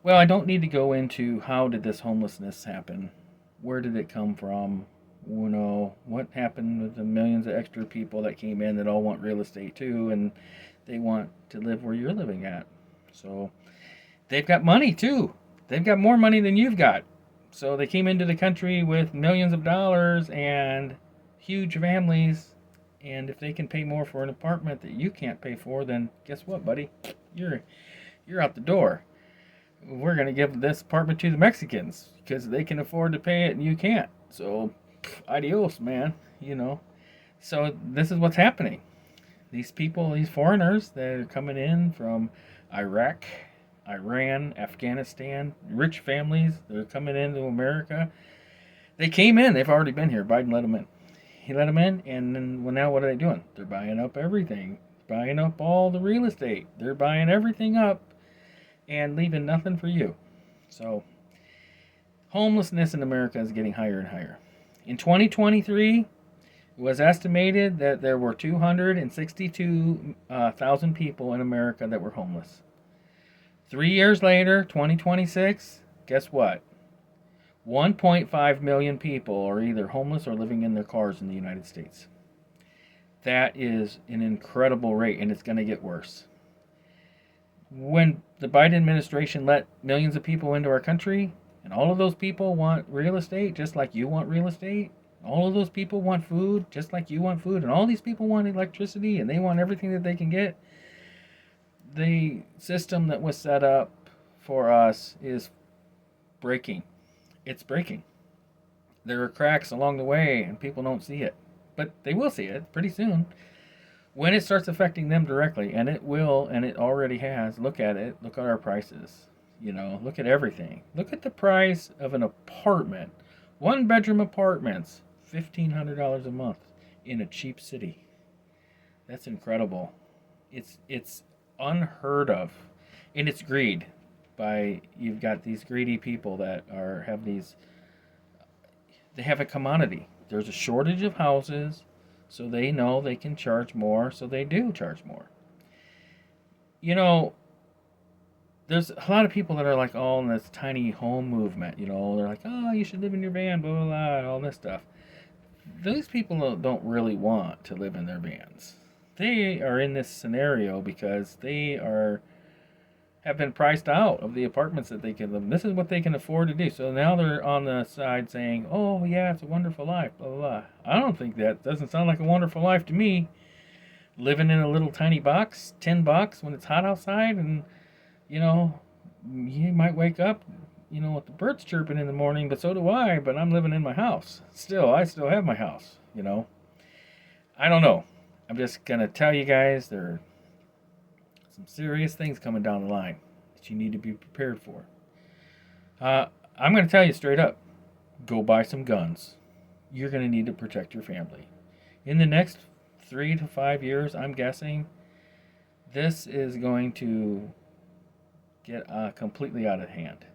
Well, I don't need to go into how did this homelessness happen? Where did it come from? What happened with the millions of extra people that came in that all want real estate too, and they want to live where you're living at. So they've got money too. They've got more money than you've got. So they came into the country with millions of dollars and huge families. And if they can pay more for an apartment that you can't pay for, then guess what, buddy? You're you're out the door. We're gonna give this apartment to the Mexicans because they can afford to pay it and you can't. So, adios, man. You know. So this is what's happening. These people, these foreigners that are coming in from Iraq, Iran, Afghanistan, rich families, they're coming into America. They came in. They've already been here. Biden let them in. He let them in, and then well, now what are they doing? They're buying up everything, buying up all the real estate. They're buying everything up and leaving nothing for you. So homelessness in America is getting higher and higher. In 2023, it was estimated that there were 262,000 people in America that were homeless. 3 years later, 2026, guess what? 1.5 million people are either homeless or living in their cars in the United States. That is an incredible rate, and it's going to get worse. When the Biden administration let millions of people into our country, and all of those people want real estate just like you want real estate, all of those people want food just like you want food, and all these people want electricity and they want everything that they can get, the system that was set up for us is breaking. It's breaking. There are cracks along the way and people don't see it. But they will see it pretty soon. When it starts affecting them directly, and it will, and it already has, look at it. Look at our prices. Look at everything. Look at the price of an apartment. One bedroom apartments, $1,500 a month in a cheap city. That's incredible. It's unheard of. And it's greed. You've got these greedy people that have these, they have a commodity. There's a shortage of houses, so they know they can charge more, so they do charge more. You know, there's a lot of people that are like all in this tiny home movement. They're like, oh, you should live in your van, blah, blah, blah, all this stuff. Those people don't really want to live in their vans. They are in this scenario because they have been priced out of the apartments that they can live in. This is what they can afford to do. So now they're on the side saying, oh, yeah, it's a wonderful life, blah, blah, blah. I don't think that doesn't sound like a wonderful life to me. Living in a little tiny box, tin box, when it's hot outside, and, you know, you might wake up, with the birds chirping in the morning, but so do I, but I'm living in my house. I still have my house. I don't know. I'm just going to tell you guys there are some serious things coming down the line that you need to be prepared for. I'm going to tell you straight up, go buy some guns. You're going to need to protect your family. In the next 3 to 5 years, I'm guessing, this is going to get completely out of hand.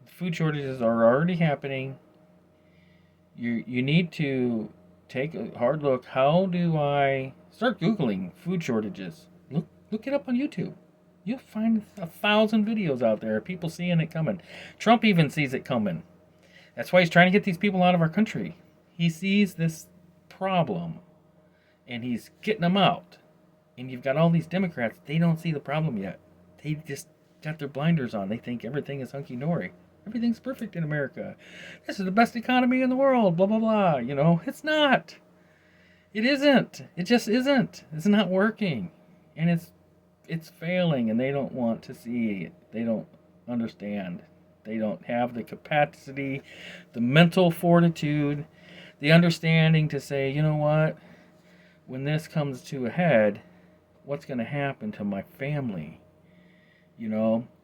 Food shortages are already happening. You need to take a hard look. How do I start Googling food shortages? Look it up on YouTube. You'll find 1,000 videos out there of people seeing it coming. Trump even sees it coming. That's why he's trying to get these people out of our country. He sees this problem and he's getting them out. And you've got all these Democrats, they don't see the problem yet. They just got their blinders on. They think everything is hunky dory. Everything's perfect in America. This is the best economy in the world, blah, blah, blah. It's not. It isn't. It just isn't. It's not working. And it's failing, and they don't want to see it. They don't understand. They don't have the capacity, the mental fortitude, the understanding to say, you know what? When this comes to a head, what's going to happen to my family?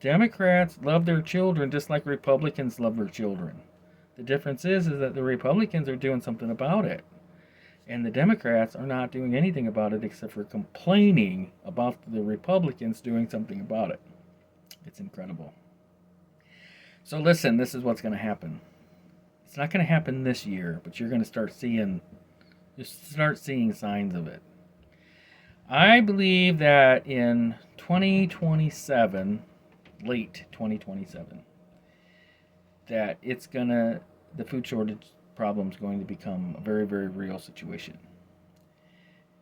Democrats love their children just like Republicans love their children. The difference is that the Republicans are doing something about it. And the Democrats are not doing anything about it except for complaining about the Republicans doing something about it. It's incredible. So listen, this is what's going to happen. It's not going to happen this year, but you're going to start seeing signs of it. I believe that in 2027, late 2027, that the food shortage problem is going to become a very, very real situation.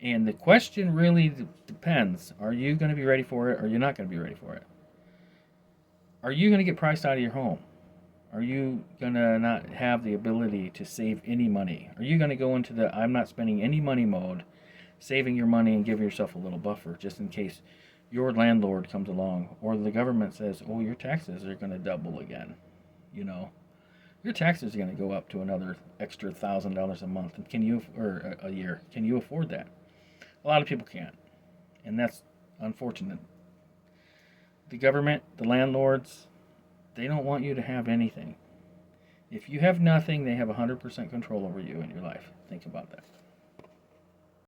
And the question really depends: are you going to be ready for it, or are you not going to be ready for it? Are you going to get priced out of your home? Are you going to not have the ability to save any money? Are you going to go into the I'm not spending any money mode, saving your money and giving yourself a little buffer just in case your landlord comes along or the government says, oh, your taxes are going to double again? You know, your taxes are going to go up to another extra $1,000 a month. And or a year? Can you afford that? A lot of people can't. And that's unfortunate. The government, the landlords, they don't want you to have anything. If you have nothing, they have 100% control over you in your life. Think about that.